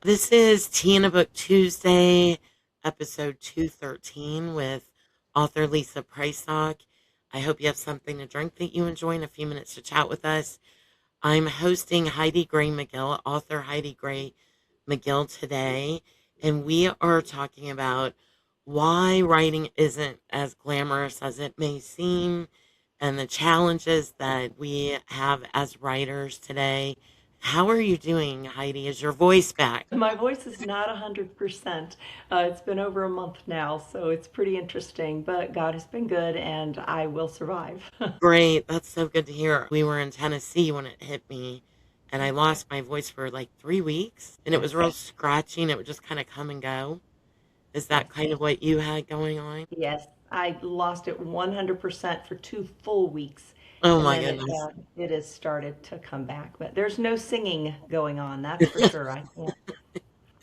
This is Tea in a Book Tuesday, episode 213 with author Lisa Prysock. I hope you have something to drink that you enjoy and a few minutes to chat with us. I'm hosting Heidi Gray McGill, author Heidi Gray McGill today, and we are talking about why writing isn't as glamorous as it may seem and the challenges that we have as writers today. How are you doing, Heidi? Is your voice back? My voice is not 100%. It's been over a month now, so it's pretty interesting, but God has been good and I will survive. Great. That's so good to hear. We were in Tennessee when it hit me, and I Okay. lost my voice for like 3 weeks, and it was real scratchy, and it would just kind of come and go. Is that Yes. kind of what you had going on? Yes. I lost it 100% for 2 full weeks, Oh and my then goodness. it has started to come back. But there's no singing going on, that's for sure. I can't.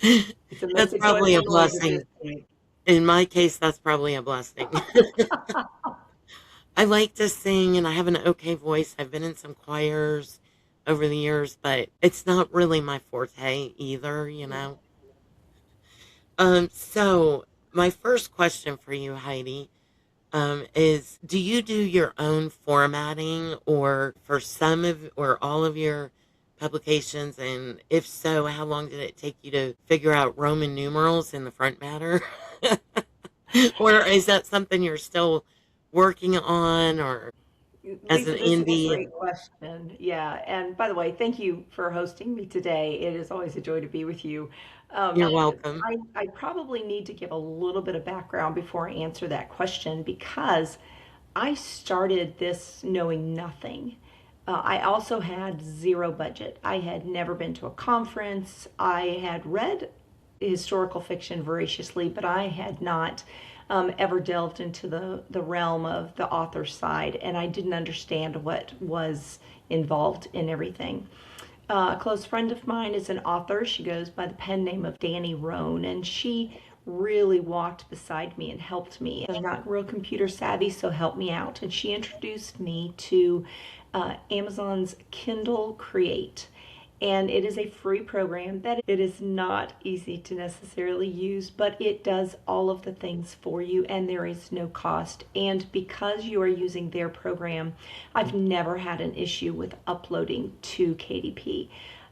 It's a That's make a probably a joyful noise at this blessing. point. In my case, that's probably a blessing. I like to sing, and I have an okay voice. I've been in some choirs over the years, but it's not really my forte either. So my first question for you, Heidi, is do you do your own formatting or for some of or all of your publications? And if so, how long did it take you to figure out Roman numerals in the front matter? Or is that something you're still working on or as an Lisa, this is a indie? great question. Yeah. And by the way, thank you for hosting me today. It is always a joy to be with you. Um, You're welcome. I probably need to give a little bit of background before I answer that question because I started this knowing nothing. I also had zero budget. I had never been to a conference. I had read historical fiction voraciously, but I had not ever delved into the realm of the author's side, and I didn't understand what was involved in everything. A close friend of mine is an author. She goes by the pen name of Danny Roan, and she really walked beside me and helped me. I'm not real computer savvy, so helped me out. And she introduced me to Amazon's Kindle Create. And it is a free program that it is not easy to necessarily use, but it does all of the things for you and there is no cost. And because you are using their program, I've never had an issue with uploading to KDP.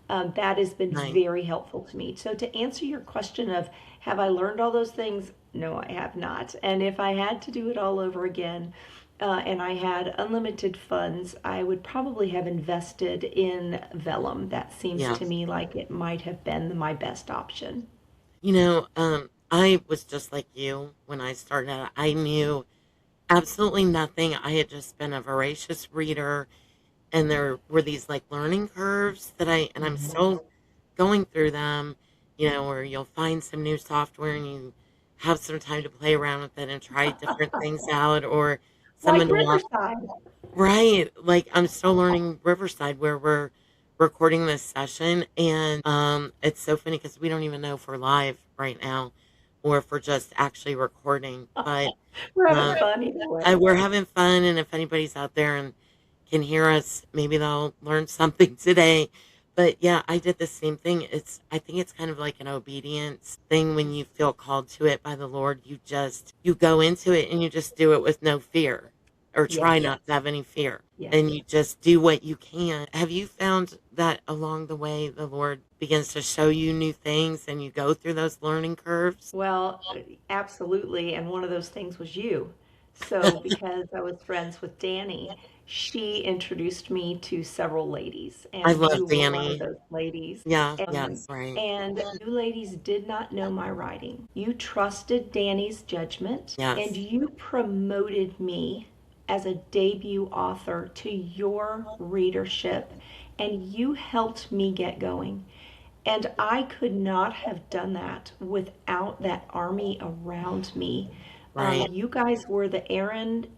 That has been Nice. very helpful to me. So, to answer your question of have I learned all those things? No, I have not. And if I had to do it all over again, and I had unlimited funds, I would probably have invested in Vellum. That seems to Yes. me like it might have been my best option. I was just like you when I started out. I knew absolutely nothing. I had just been a voracious reader, and there were these like learning curves and I'm Mhm. still going through them, where you'll find some new software and you have some time to play around with it and try different things out, or Like someone to walk. Riverside. Right. Like I'm still learning Riverside where we're recording this session, and it's so funny because we don't even know if we're live right now or if we're just actually recording. But We're having um fun either way. we're having fun, and if anybody's out there and can hear us, maybe they'll learn something today. But yeah, I did the same thing. I think it's kind of like an obedience thing when you feel called to it by the Lord. You go into it and you just do it with no fear or try Yes, not to have any fear. yes. And you just do what you can. Have you found that along the way the Lord begins to show you new things and you go through those learning curves? Well, absolutely. And one of those things was you. So, because I was friends with Danny, she introduced me to several ladies, I and love you were one of Danny. those ladies. Yeah, yes, right. And you ladies did not know my writing. You trusted Danny's judgment, and Yes. you promoted me as a debut author to your readership, and you helped me get going. And I could not have done that without that army around me. Right. You guys were the errand,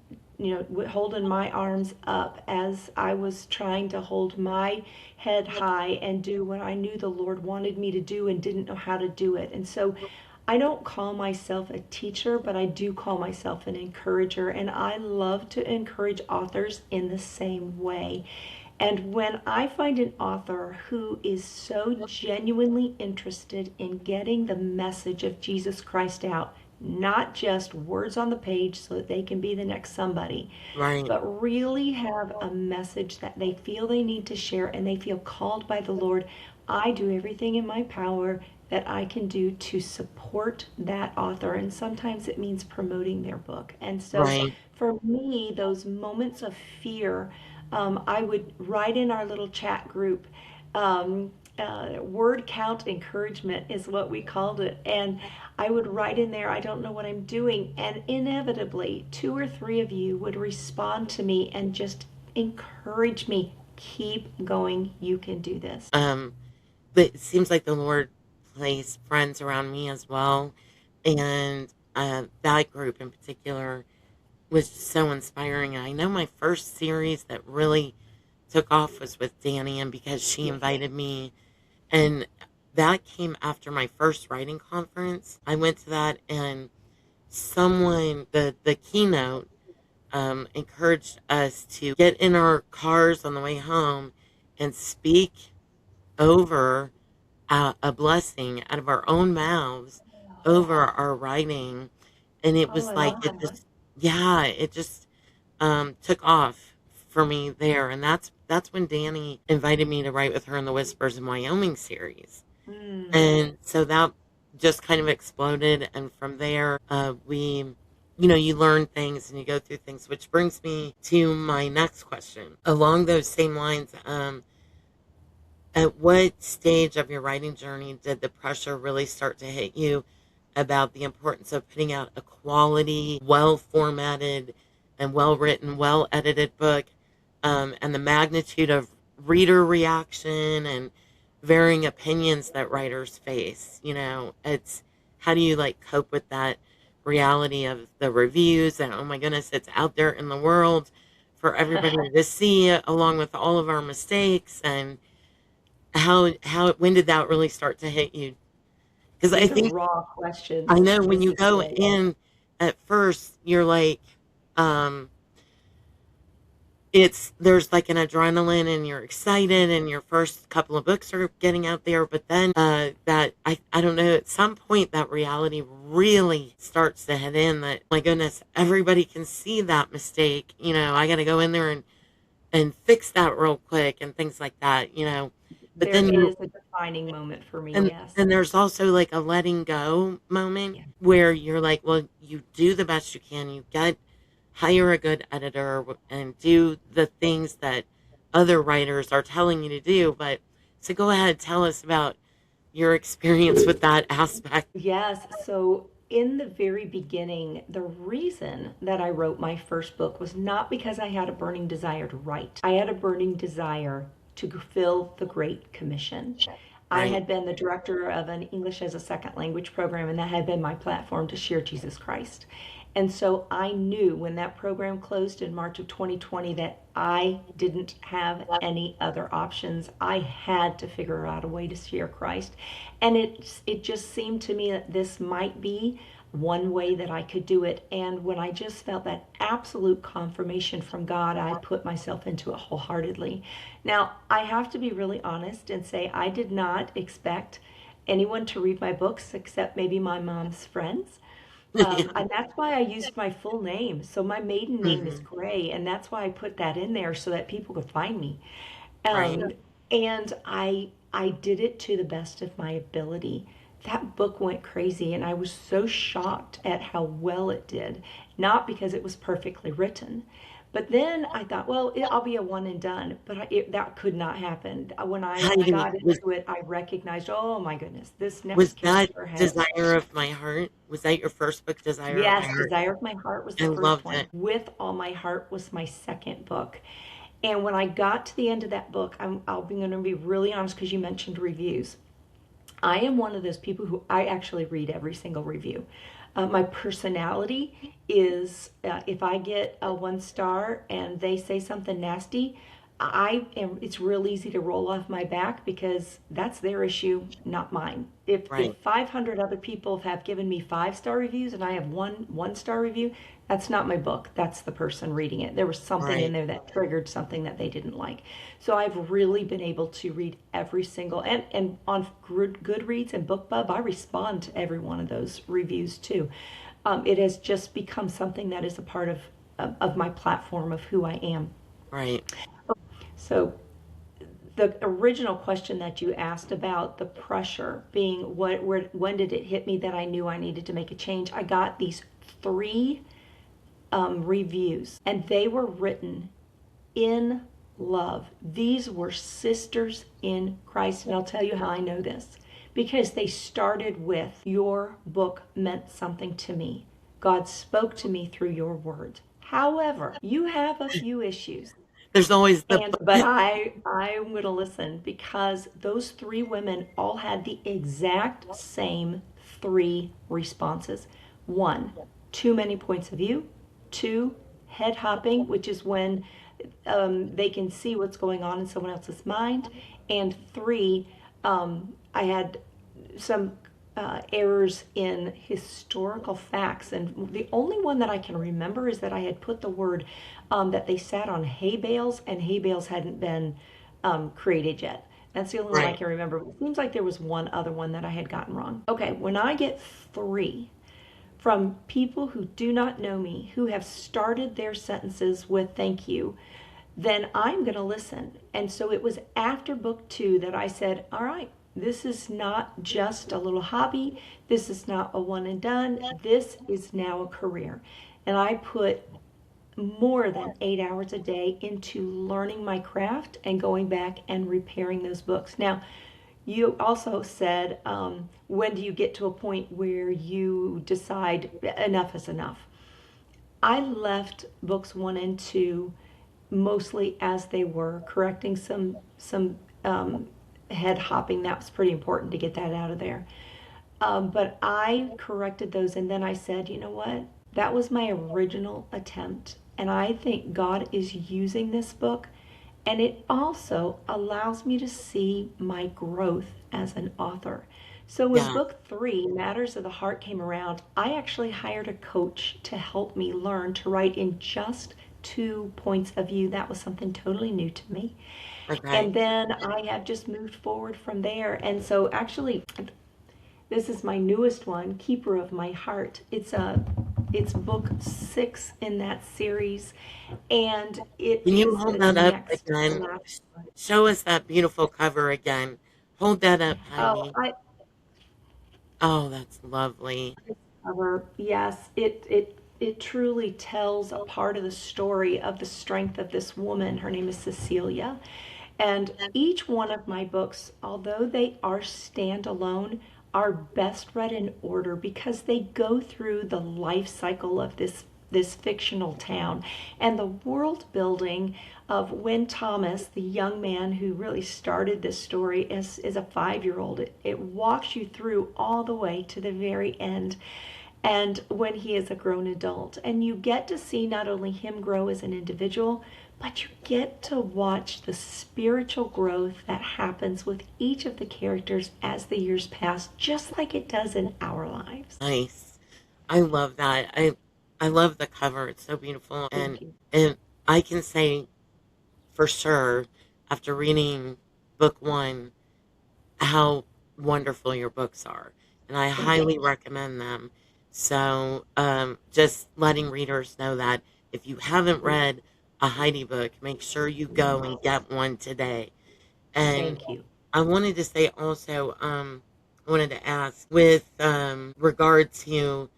holding my arms up as I was trying to hold my head high and do what I knew the Lord wanted me to do and didn't know how to do it. And so I don't call myself a teacher, but I do call myself an encourager. And I love to encourage authors in the same way. And when I find an author who is so genuinely interested in getting the message of Jesus Christ out, not just words on the page so that they can be the next somebody, Right. but really have a message that they feel they need to share and they feel called by the Lord, I do everything in my power that I can do to support that author. And sometimes it means promoting their book. And so Right. for me, those moments of fear, I would write in our little chat group. Word count encouragement is what we called it. And I would write in there, I don't know what I'm doing. And inevitably, two or three of you would respond to me and just encourage me. Keep going. You can do this. But it seems like the Lord placed friends around me as well. And that group in particular was so inspiring. I know my first series that really took off was with Danny, and because she Yes. invited me, and that came after my first writing conference. I went to that, and the keynote, encouraged us to get in our cars on the way home and speak over a blessing out of our own mouths over our writing. And it Oh, was I like, love it that. just, yeah, it just took off for me there. And that's when Danny invited me to write with her in the Whispers in Wyoming series. Mm. And so that just kind of exploded. And from there, you learn things and you go through things, which brings me to my next question. Along those same lines, at what stage of your writing journey did the pressure really start to hit you about the importance of putting out a quality, well formatted, and well written, well edited book, and the magnitude of reader reaction and varying opinions that writers face? It's how do you like cope with that reality of the reviews and oh my goodness, it's out there in the world for everybody to see, along with all of our mistakes, and how when did that really start to hit you? Because I These are think raw I questions. know when This you is go great. in at first, you're like, um, there's like an adrenaline and you're excited and your first couple of books are getting out there, but then that I don't know, at some point that reality really starts to head in that my goodness, everybody can see that mistake. I got to go in there and fix that real quick and things like that. But There then you is a defining moment for me, And yes. and there's also like a letting go moment Yeah. where you're like, well, you do the best you can. Hire a good editor and do the things that other writers are telling you to do. But so go ahead, tell us about your experience with that aspect. Yes. So, in the very beginning, the reason that I wrote my first book was not because I had a burning desire to write. I had a burning desire to fulfill the Great Commission. I Right. had been the director of an English as a second language program, and that had been my platform to share Jesus Christ. And so I knew when that program closed in March of 2020 that I didn't have any other options. I had to figure out a way to share Christ. And it just seemed to me that this might be one way that I could do it. And when I just felt that absolute confirmation from God, I put myself into it wholeheartedly. Now, I have to be really honest and say I did not expect anyone to read my books except maybe my mom's friends. And that's why I used my full name. So my maiden name is Mhm. Gray, and that's why I put that in there so that people could find me. Right. Um, and I did it to the best of my ability. That book went crazy, and I was so shocked at how well it did. Not because it was perfectly written, but then I thought, well, I'll be a one and done. But that could not happen. When I Heidi, got into it, I recognized, oh my goodness, this was next that character has. Desire of My Heart? Was that your first book, Desire of My Yes, Heart? Desire of My Heart was I the first loved one. it. With All My Heart was my second book. And when I got to the end of that book, I'll be going to be really honest because you mentioned reviews. I am one of those people who I actually read every single review. My personality is if I get a one star and they say something nasty, it's real easy to roll off my back because that's their issue, not mine. If Right. 500 other people have given me 5-star reviews and I have one-star review, that's not my book. That's the person reading it. There was something in Right. there that triggered something that they didn't like. So I've really been able to read every single, and on Goodreads and BookBub, I respond to every one of those reviews too. It has just become something that is a part of my platform of who I am. Right. So the original question that you asked about the pressure being when did it hit me that I knew I needed to make a change? I got these three reviews, and they were written in love. These were sisters in Christ, and I'll tell you how I know this. Because they started with, your book meant something to me. God spoke to me through your words. However, you have a few issues. There's always the But I'm going to listen because those three women all had the exact same three responses. One, too many points of view. Two, head hopping, which is when they can see what's going on in someone else's mind. And three, I had some errors in historical facts. And the only one that I can remember is that I had put the word that they sat on hay bales, and hay bales hadn't been created yet. That's the only one I right. can remember. It seems like there was one other one that I had gotten wrong. Okay, when I get three from people who do not know me, who have started their sentences with thank you, then I'm going to listen. And so it was after book two that I said, all right, this is not just a little hobby. This is not a one and done. This is now a career. And I put more than 8 hours a day into learning my craft and going back and repairing those books. Now, you also said, when do you get to a point where you decide enough is enough? I left books one and two mostly as they were, correcting some head hopping. That was pretty important to get that out of there. But I corrected those, and then I said, you know what? That was my original attempt, and I think God is using this book, and it also allows me to see my growth as an author. So when Yeah. book three, Matters of the Heart, came around, I actually hired a coach to help me learn to write in just 2 points of view. That was something totally new to me. Okay. And then I have just moved forward from there. And so actually, this is my newest one, Keeper of My Heart. It's book 6 in that series, and it Can you is hold the that up next to again? last one. Show us that beautiful cover again. Hold that up, Oh, Heidi. I Oh, that's lovely. cover. Yes, it truly tells a part of the story of the strength of this woman. Her name is Cecilia. And each one of my books, although they are standalone, are best read in order because they go through the life cycle of this fictional town and the world building of when Thomas, the young man who really started this story as a 5-year-old, it walks you through all the way to the very end and when he is a grown adult. And you get to see not only him grow as an individual, but you get to watch the spiritual growth that happens with each of the characters as the years pass, just like it does in our lives. Nice. I love that. I love the cover. It's so beautiful. Thank you. And I can say for sure after reading book one how wonderful your books are. And I Thank you. highly recommend them. So just letting readers know that if you haven't read a Heidi book, make sure you go and get one today. And Thank you. I wanted to say also, I wanted to ask with regard to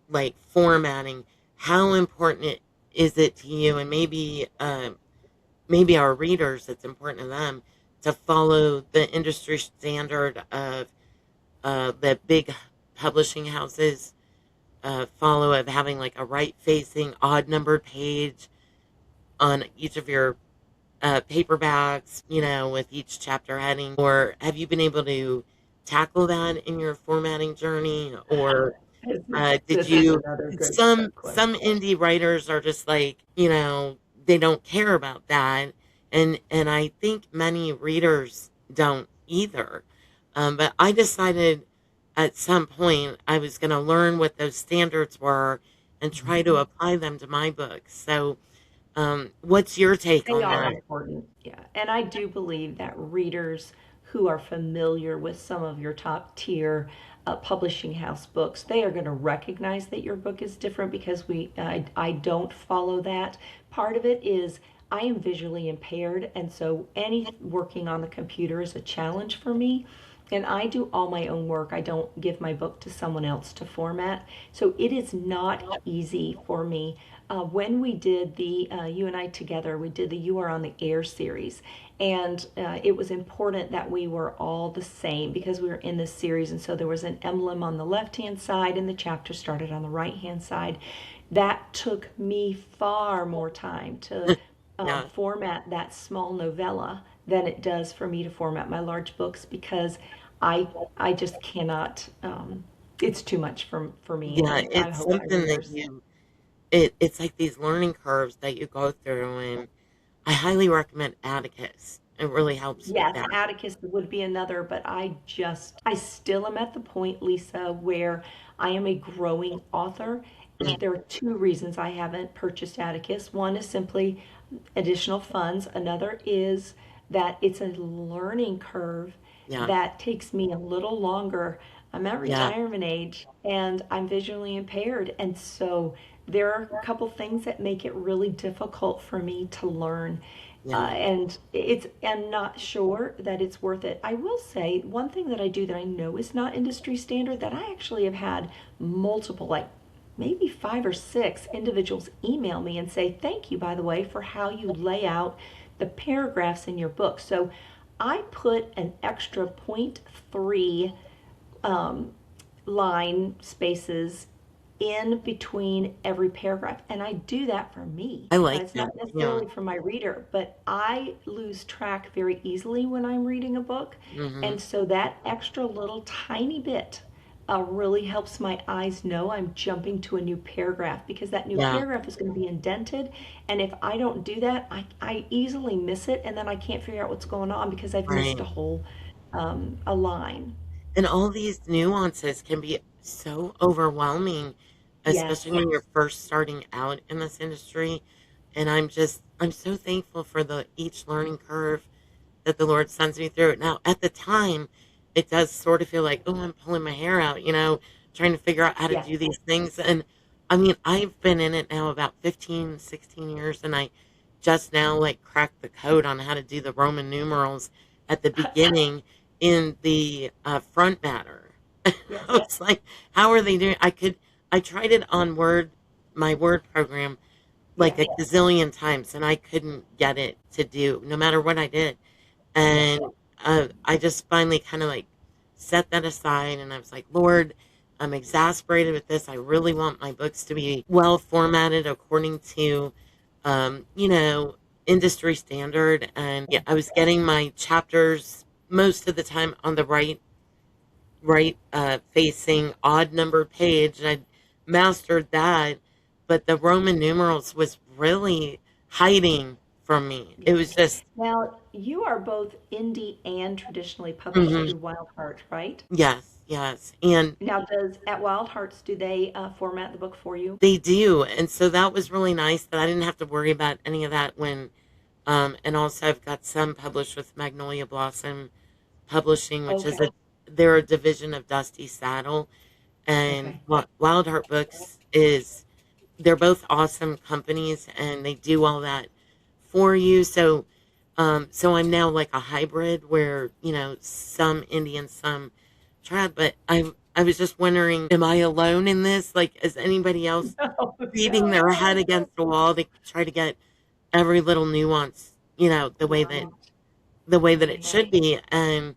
like formatting, how important is it to you, and maybe our readers, it's important to them to follow the industry standard of the big publishing houses follow of having like a right facing odd numbered page on each of your paperbacks, with each chapter heading? Or have you been able to tackle that in your formatting journey? Or did This is you? another great Some question. indie writers are just like, they don't care about that, and I think many readers don't either. But I decided at some point I was going to learn what those standards were and try to apply them to my books. So, what's your take They on are that? important, yeah. And I do believe that readers who are familiar with some of your top tier publishing house books, they are going to recognize that your book is different because I don't follow that. Part of it is I am visually impaired, and so any working on the computer is a challenge for me. And I do all my own work. I don't give my book to someone else to format. So it is not easy for me. When we did you and I together, we did the You Are on the Air series. And it was important that we were all the same because we were in this series. And so there was an emblem on the left hand side, and the chapter started on the right hand side. That took me far more time to Yeah, format that small novella than it does for me to format my large books because I I just cannot. It's too much for me, yeah, and I it's hope my something that readers. it's like these learning curves that you go through, and I highly recommend Atticus. It really helps with Yes, that. Atticus would be another, but I still am at the point, Lisa, where I am a growing author, and Mm, there are two reasons I haven't purchased Atticus. One is simply additional funds. Another is that it's a learning curve yeah, that takes me a little longer. I'm at yeah, retirement age and I'm visually impaired, and so there are a couple things that make it really difficult for me to learn. yeah, And I'm not sure that it's worth it. I will say one thing that I do that I know is not industry standard that I actually have had multiple, like maybe five or six individuals email me and say, thank you, by the way, for how you lay out the paragraphs in your book. So I put an extra point 0.3 um, line spaces in between every paragraph. And I do that for me. I like It's that. not Yeah, necessarily for my reader, but I lose track very easily when I'm reading a book. hmm, And so that extra little tiny bit really helps my eyes know I'm jumping to a new paragraph because that new yeah, paragraph is going to be indented. And if I don't do that, I easily miss it. And then I can't figure out what's going on because I've missed right. a line. And all these nuances can be so overwhelming, especially Yes. when you're first starting out in this industry. And I'm so thankful for the each learning curve that the Lord sends me through. Now, at the time, it does sort of feel like, oh, I'm pulling my hair out, trying to figure out how to Yes. do these things. And I mean, I've been in it now about 15, 16 years, and I just now like cracked the code on how to do the Roman numerals at the beginning in the front matter. I Yes. was like, how are they doing? I tried it on my Word program like Yeah. a gazillion times, and I couldn't get it to do, no matter what I did. Yeah. And I just finally kind of like set that aside, and I was like, Lord, I'm exasperated with this. I really want my books to be well formatted according to, um, you know, industry standard. And yeah, I was getting my chapters most of the time on the right facing odd numbered page, and I'd mastered that. But the Roman numerals was really hiding from me. It Yeah. was just, Now, you are both indie and traditionally published mhm, through Wild Heart, right? yes, yes. And Now, does at Wild Hearts do they format the book for you? they do. And so that was really nice that I didn't have to worry about any of that and also I've got some published with Magnolia Blossom Publishing, which is Okay. they're a division of Dusty Saddle. And Okay. Wild Heart Books they're both awesome companies and they do all that for you. So I'm now like a hybrid where, some Indian, some tribe, but I was just wondering, am I alone in this? Like, is anybody else No, beating their head no. against the wall to try to get every little nuance, Right. the way that it Right. should be? And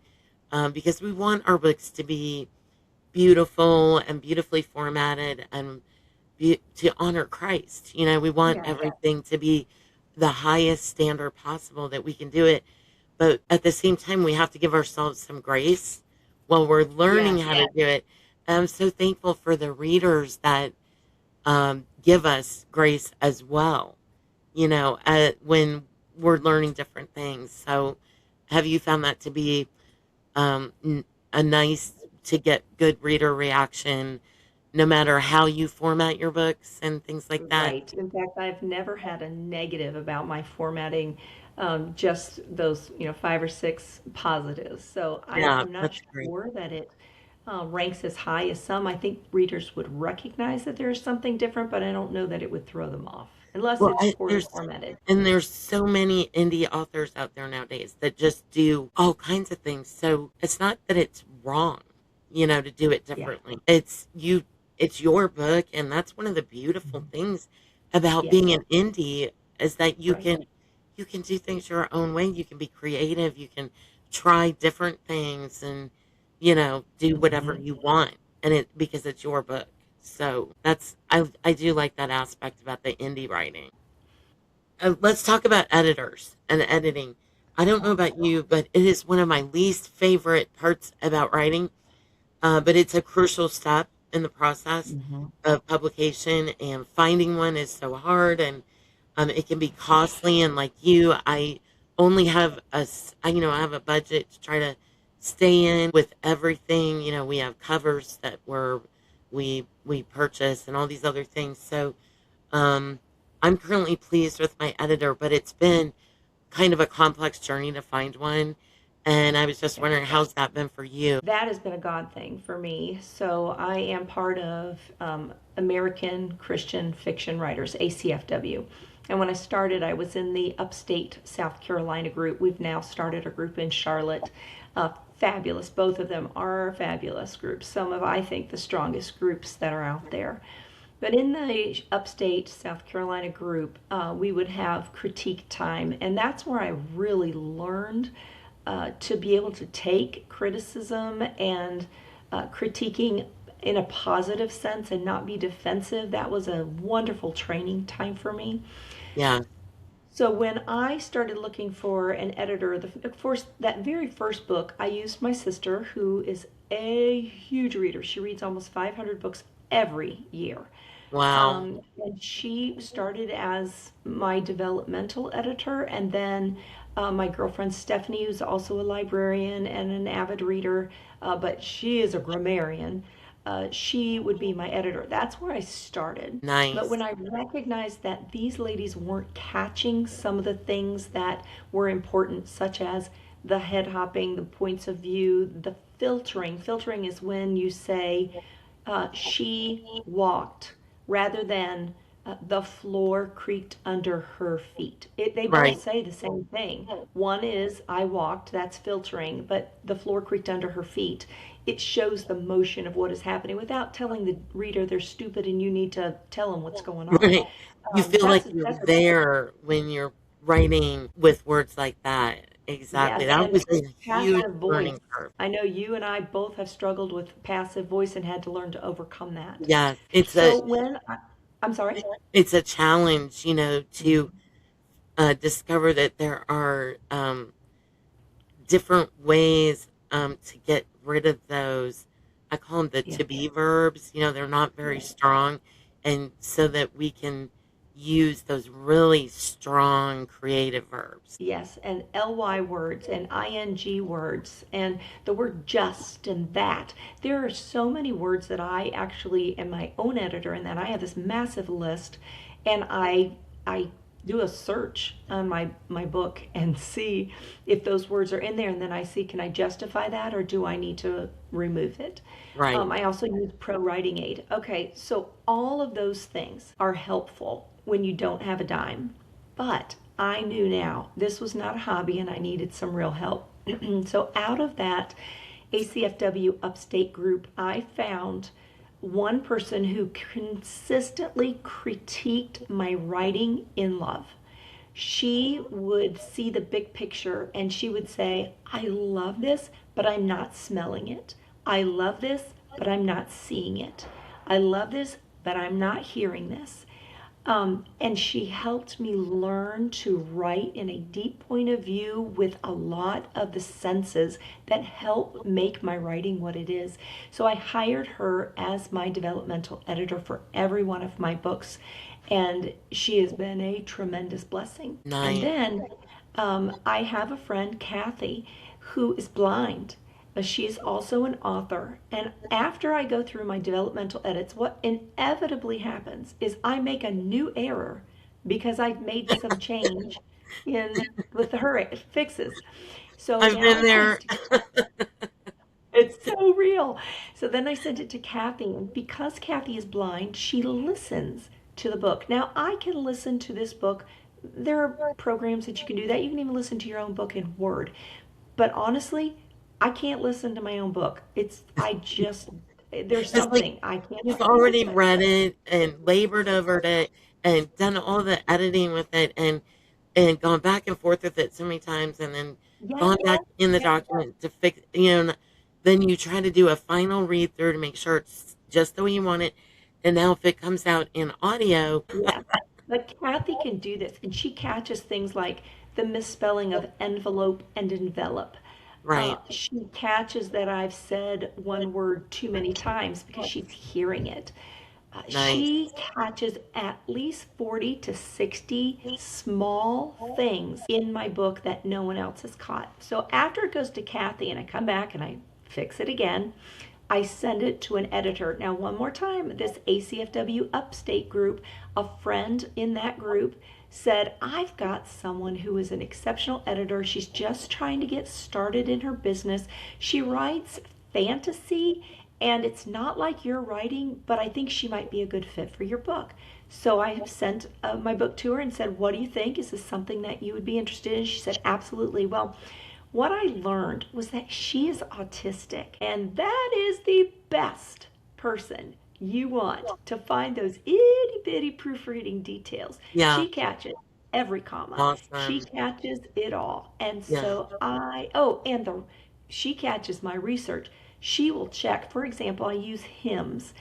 because we want our books to be beautiful and beautifully formatted and to honor Christ. We want Yes. everything to be the highest standard possible that we can do it. But at the same time, we have to give ourselves some grace while we're learning Yes. how to do it. And I'm so thankful for the readers that give us grace as well. When we're learning different things. So, have you found that to be um, n- a nice to get good reader reaction, no matter how you format your books and things like that? Right. In fact, I've never had a negative about my formatting, just those, five or six positives. So Yeah, I'm not that's great. sure that it ranks as high as some. I think readers would recognize that there's something different, but I don't know that it would throw them off unless Well, it's poorly there's formatted. there's so many indie authors out there nowadays that just do all kinds of things. So it's not that it's wrong, to do it Yeah. differently. It's your book, and that's one of the beautiful Mhm. things about being Yes. an indie is that Right. you can do things your own way. You can be creative. You can try different things and do whatever Mhm. you want, and it because it's your book. So I do like that aspect about the indie writing. Let's talk about editors and editing. I don't know about you, but it is one of my least favorite parts about writing. But it's a crucial step in the process Mhm. of publication, and finding one is so hard, and it can be costly. And like you, I only have I have a budget to try to stay in with everything. We have covers that we purchase and all these other things. So um, I'm currently pleased with my editor, but it's been kind of a complex journey to find one. And I was just Yeah. wondering, how's that been for you? That has been a God thing for me. So I am part of American Christian Fiction Writers, ACFW. And when I started, I was in the upstate South Carolina group. We've now started a group in Charlotte. Fabulous. Both of them are fabulous groups. Some of, I think, the strongest groups that are out there. But in the upstate South Carolina group, we would have critique time, and that's where I really learned to be able to take criticism and critiquing in a positive sense and not be defensive. That was a wonderful training time for me. Yeah. So when I started looking for an editor, that very first book, I used my sister, who is a huge reader. She reads almost 500 books every year. Wow. And she started as my developmental editor, and then my girlfriend Stephanie, who's also a librarian and an avid reader, but she is a grammarian. She would be my editor. That's where I started. But Nice. when I recognized that these ladies weren't catching some of the things that were important, such as the head hopping, the points of view, the filtering. Filtering is when you say, she walked rather than the floor creaked under her feet. They both Right. say the same thing. One is I walked, that's filtering, but the floor creaked under her feet. It shows the motion of what is happening without telling the reader they're stupid and you need to tell them what's going on. Right. You feel like you're That's a there when you're writing with words like that. Exactly. yes, That and was a huge passive voice. learning curve. I know you and I both have struggled with passive voice and had to learn to overcome that. Yes. So I'm sorry. It's a challenge, to Mhm. discover that there are different ways to get rid of those. I call them the Yeah. to be verbs. They're not very Yeah. strong. And so that we can use those really strong creative verbs. Yes, and ly words and ing words and the word just and that. There are so many words that I actually am my own editor and that I have this massive list and I do a search on my book and see if those words are in there and then I see can I justify that or do I need to remove it. Right. I also use pro writing aid. Okay, so all of those things are helpful when you don't have a dime. But I knew now this was not a hobby and I needed some real help. So out of that ACFW upstate group, I found one person who consistently critiqued my writing in love. She would see the big picture and she would say, I love this, but I'm not smelling it. I love this, but I'm not seeing it. I love this, but I'm not hearing this. And she helped me learn to write in a deep point of view with a lot of the senses that help make my writing what it is. So I hired her as my developmental editor for every one of my books. and she has been a tremendous blessing. And Nice. then I have a friend, Kathy, who is blind. She's also an author. And after I go through my developmental edits, what inevitably happens is I make a new error because I've made some change in with her fixes. So I've now been I send it there. to it's so real. So then I sent it to Kathy, and because Kathy is blind, she listens to the book. Now I can listen to this book. There are programs that you can do that. You can even listen to your own book in Word. But honestly, I can't listen to my own book. I just, there's It's like something I you've cannot do with already it. read it and labored over it and done all the editing with it and gone back and forth with it so many times and then Yes, gone back in the yes, document to fix, then you try to do a final read through to make sure it's just the way you want it. And now if it comes out in audio, yes. But Kathy can do this, and she catches things like the misspelling of envelope and envelop. right, She catches that I've said one word too many times because she's hearing it. nice. She catches at least 40 to 60 small things in my book that no one else has caught. So after it goes to Kathy and I come back and I fix it again, I send it to an editor. Now, one more time, this ACFW Upstate group, a friend in that group said, I've got someone who is an exceptional editor. She's just trying to get started in her business. She writes fantasy, and it's not like you're writing, but I think she might be a good fit for your book. So I sent my book to her and said, what do you think? Is this something that you would be interested in? She said, absolutely. Well, what I learned was that she is autistic, and that is the best person you want to find those itty bitty proofreading details. Yeah, She catches every comma. She awesome. catches it all. And Yeah, so she catches my research. She will check. For example, I use hymns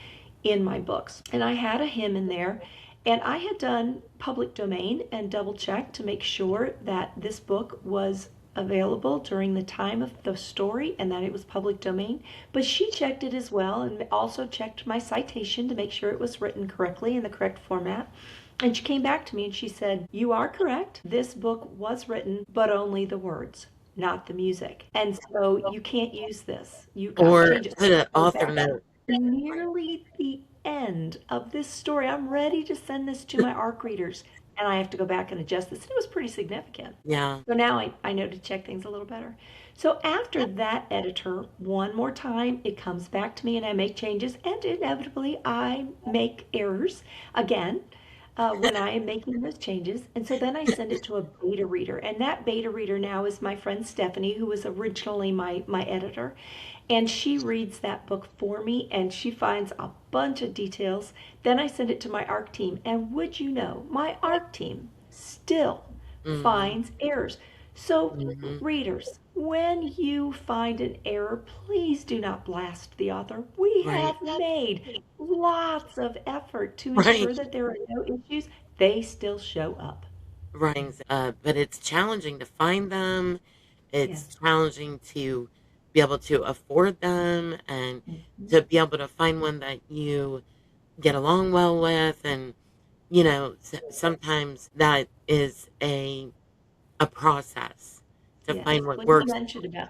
in my books, and I had a hymn in there, and I had done public domain and double checked to make sure that this book was available during the time of the story and that it was public domain. But she checked it as well and also checked my citation to make sure it was written correctly in the correct format. And she came back to me and she said, you are correct. This book was written, but only the words, not the music. And so you can't use this. You got to or change it. So put an I go author back note. nearly the end of this story. I'm ready to send this to my ARC readers, and I have to go back and adjust this. And it was pretty significant. Yeah, So now I know to check things a little better. So after that editor, one more time, it comes back to me and I make changes, and inevitably I make errors again when I am making those changes. And so then I send it to a beta reader, and that beta reader now is my friend Stephanie, who was originally my editor. And she reads that book for me and she finds a bunch of details. Then I send it to my ARC team. And would you know, my ARC team still hmm finds errors. So, hmm readers, when you find an error, please do not blast the author. We right, have made lots of effort to right, ensure that there are no issues. They still show up. right. But it's challenging to find them. It's Yes. challenging to be able to afford them and Mhm. to be able to find one that you get along well with. And, sometimes that is a process to Yes. find what When you works. mentioned about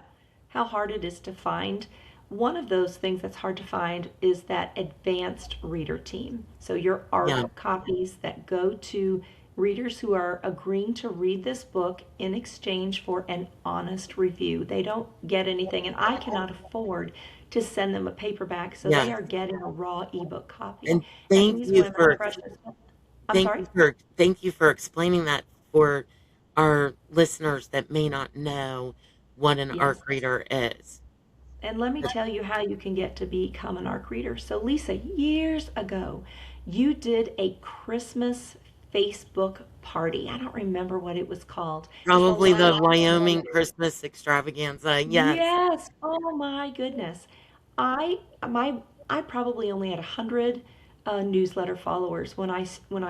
how hard it is to find, one of those things that's hard to find is that advanced reader team. So your Yeah, ARC copies that go to readers who are agreeing to read this book in exchange for an honest review. They don't get anything, and I cannot afford to send them a paperback, so they yes. are getting a raw ebook copy. And And thank these you women, for precious. I'm sorry? thank you for explaining that for our listeners that may not know what an Yes. ARC reader is. And let me tell you how you can get to become an ARC reader. So, Lisa, years ago, you did a Christmas Facebook party. I don't remember what it was called. It was a Probably live. the Wyoming Christmas extravaganza. Yes. Yes. Oh my goodness. I my I probably only had 100 newsletter followers when I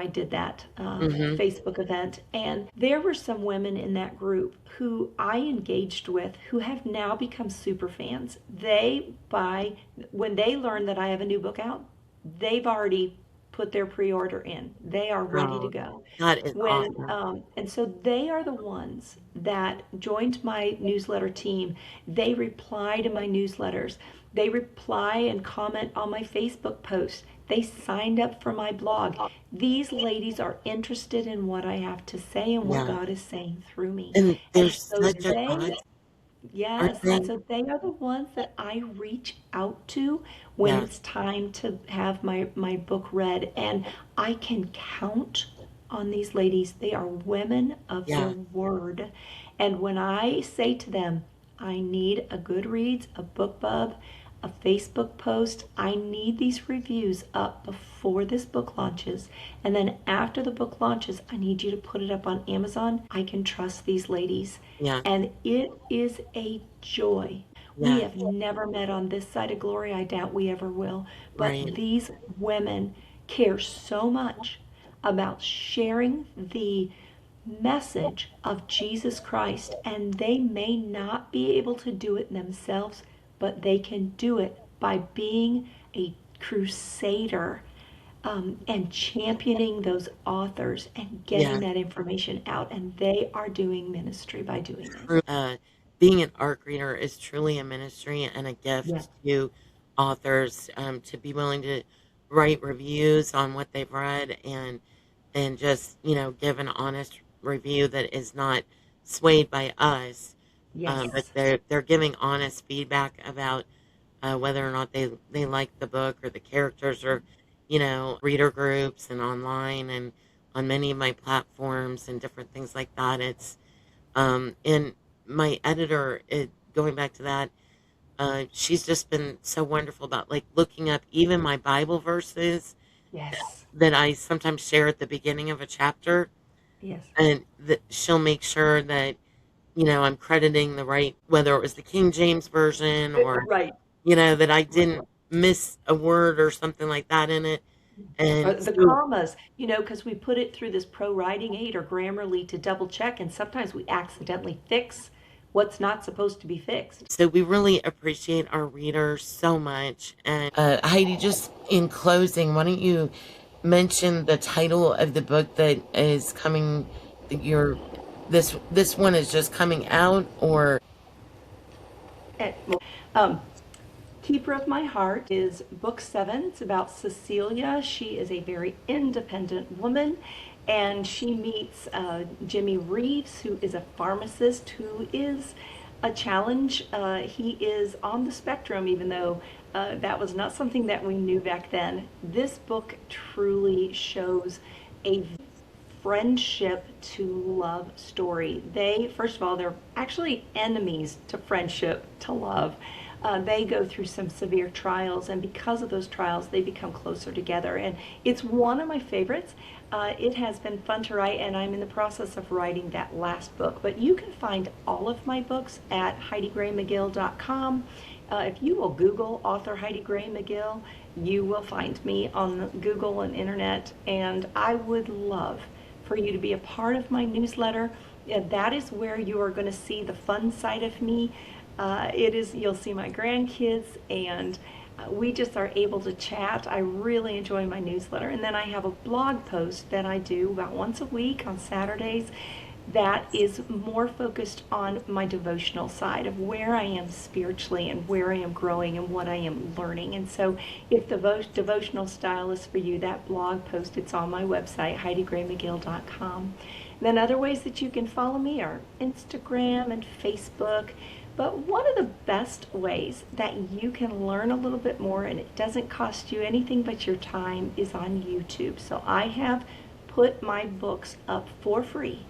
did that hmm Facebook event, and there were some women in that group who I engaged with who have now become super fans. They buy when they learn that I have a new book out. They've already put their pre-order in. They are ready to Oh, go. that is When awesome. and so they are the ones that joined my newsletter team. They reply to my newsletters. They reply and comment on my Facebook posts. They signed up for my blog. These ladies are interested in what I have to say and what Yeah. God is saying through me. And And there's so such a they God, aren't Yes, and they? so they are the ones that I reach out to when Yes. it's time to have my book read. And I can count on these ladies. They are women of their Yeah. word. And when I say to them, I need a Goodreads, a BookBub, a Facebook post, I need these reviews up before this book launches. And then after the book launches, I need you to put it up on Amazon. I can trust these ladies. Yeah. And it is a joy. We Yeah. have never met on this side of glory. I doubt we ever will. But Right. these women care so much about sharing the message of Jesus Christ, and they may not be able to do it themselves, but they can do it by being a crusader, and championing those authors and getting Yeah. that information out. And they are doing ministry by doing it. Being an ARC reader is truly a ministry and a Yeah. gift to authors, to be willing to write reviews on what they've read and just, give an honest review that is not swayed by us, but Yes. they're giving honest feedback about whether or not they like the book or the characters or, reader groups and online and on many of my platforms and different things like that. And my editor, going back to that, she's just been so wonderful about like looking up even my Bible verses Yes. that I sometimes share at the beginning of a chapter, Yes. and that she'll make sure that I'm crediting the right, whether it was the King James version or Right. that I Right. didn't miss a word or something like that in it. And The so, commas, because we put it through this pro writing aid or Grammarly to double check, and sometimes we accidentally fix what's not supposed to be fixed. so we really appreciate our readers so much. And Heidi, just in closing, why don't you mention the title of the book that is coming? Your this one is just coming out, or Um, Keeper of My Heart is book 7. It's about Cecilia. She is a very independent woman, and she meets Jimmy Reeves, who is a pharmacist who is a challenge. He is on the spectrum, even though that was not something that we knew back then. This book truly shows a friendship to love story. First of all, they're actually enemies to friendship to love. They go through some severe trials, and because of those trials, they become closer together. And it's one of my favorites. It has been fun to write, and I'm in the process of writing that last book. But you can find all of my books at HeidiGrayMcGill.com. If you will Google author Heidi Gray McGill, you will find me on Google and internet. And I would love for you to be a part of my newsletter. That is where you are going to see the fun side of me. You'll see my grandkids, and we just are able to chat. I really enjoy my newsletter. And then I have a blog post that I do about once a week on Saturdays that is more focused on my devotional side of where I am spiritually and where I am growing and what I am learning. And so if the devotional style is for you, that blog post, it's on my website, HeidiGrayMcGill.com. Then other ways that you can follow me are Instagram and Facebook. But one of the best ways that you can learn a little bit more, and it doesn't cost you anything but your time, is on YouTube. So I have put my books up for free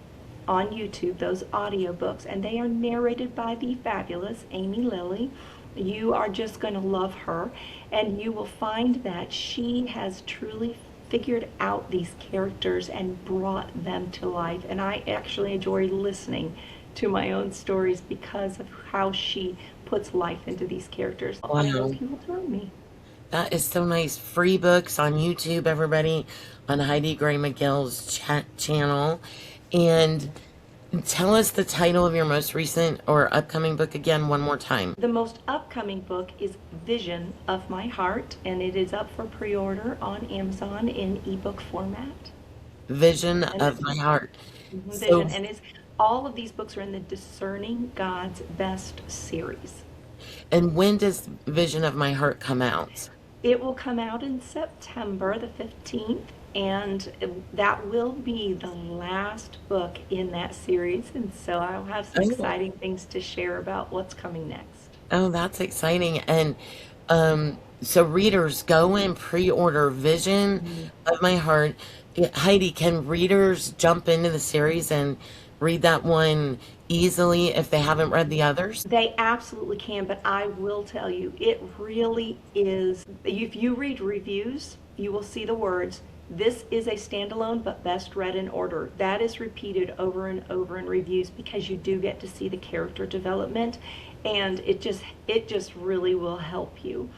on YouTube, those audiobooks, and they are narrated by the fabulous Amy Lilly. You are just going to love her, and you will find that she has truly figured out these characters and brought them to life. And I actually enjoy listening to my own stories because of how she puts life into these characters. I wow, hope you will join me. that is so nice. Free books on YouTube, everybody, on Heidi Gray McGill's channel, and Tell us the title of your most recent or upcoming book again one more time. The most upcoming book is Vision of My Heart, and it is up for pre-order on Amazon in ebook format. Vision And of it's My Heart. So, Vision, and it's all of these books are in the Discerning God's Best series. and when does Vision of My Heart come out? It will come out in September the 15th, and that will be the last book in that series. And so I'll have some Oh, exciting things to share about what's coming next. oh, that's exciting. And so readers go and pre-order Vision Mhm. of My Heart. Heidi, can readers jump into the series and read that one easily if they haven't read the others? They absolutely can, but I will tell you, it really is. If you read reviews, you will see the words, this is a standalone but best read in order. That is repeated over and over in reviews because you do get to see the character development, and it just really will help you.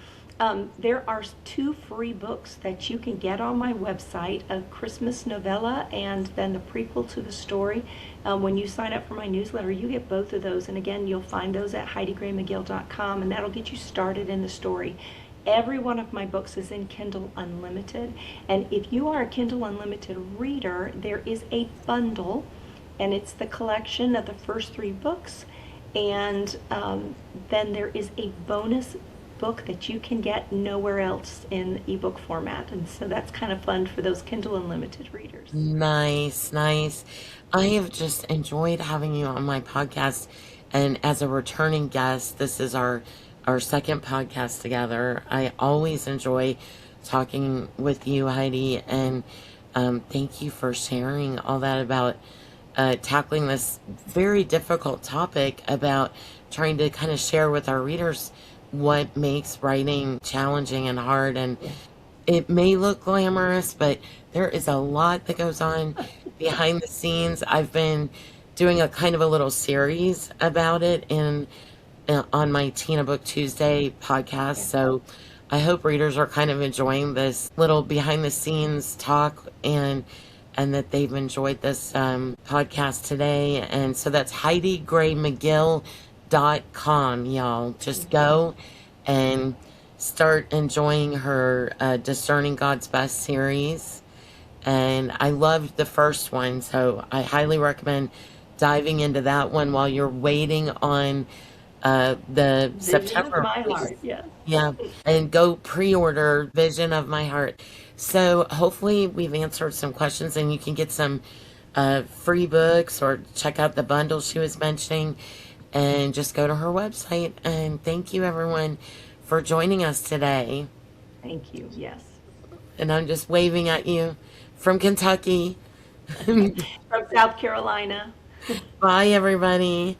There are two free books that you can get on my website, a Christmas novella and then the prequel to the story. When you sign up for my newsletter, you get both of those. And again, you'll find those at HeidiGrayMcGill.com, and that'll get you started in the story. Every one of my books is in Kindle Unlimited. And if you are a Kindle Unlimited reader, there is a bundle, and it's the collection of the first three books. And then there is a bonus book that you can get nowhere else in ebook format. And so that's kind of fun for those Kindle Unlimited readers. Nice, nice. I have just enjoyed having you on my podcast. And as a returning guest, this is our second podcast together. I always enjoy talking with you, Heidi, and thank you for sharing all that about tackling this very difficult topic about trying to kind of share with our readers what makes writing challenging and hard. And Yeah. it may look glamorous, but there is a lot that goes on behind the scenes. I've been doing a kind of a little series about it in on my Tina Book Tuesday podcast. Yeah. So I hope readers are kind of enjoying this little behind the scenes talk, and that they've enjoyed this podcast today. And so that's HeidiGrayMcGill.com, y'all. Just Mhm. go and start enjoying her Discerning God's Best series. And I loved the first one, so I highly recommend diving into that one while you're waiting on the Vision of September my release. heart, yes. Yeah, and go pre-order Vision of My Heart. So hopefully we've answered some questions and you can get some free books or check out the bundle she was mentioning and just go to her website. And thank you everyone for joining us today. Thank you, yes. And I'm just waving at you from Kentucky. From South Carolina. Bye everybody.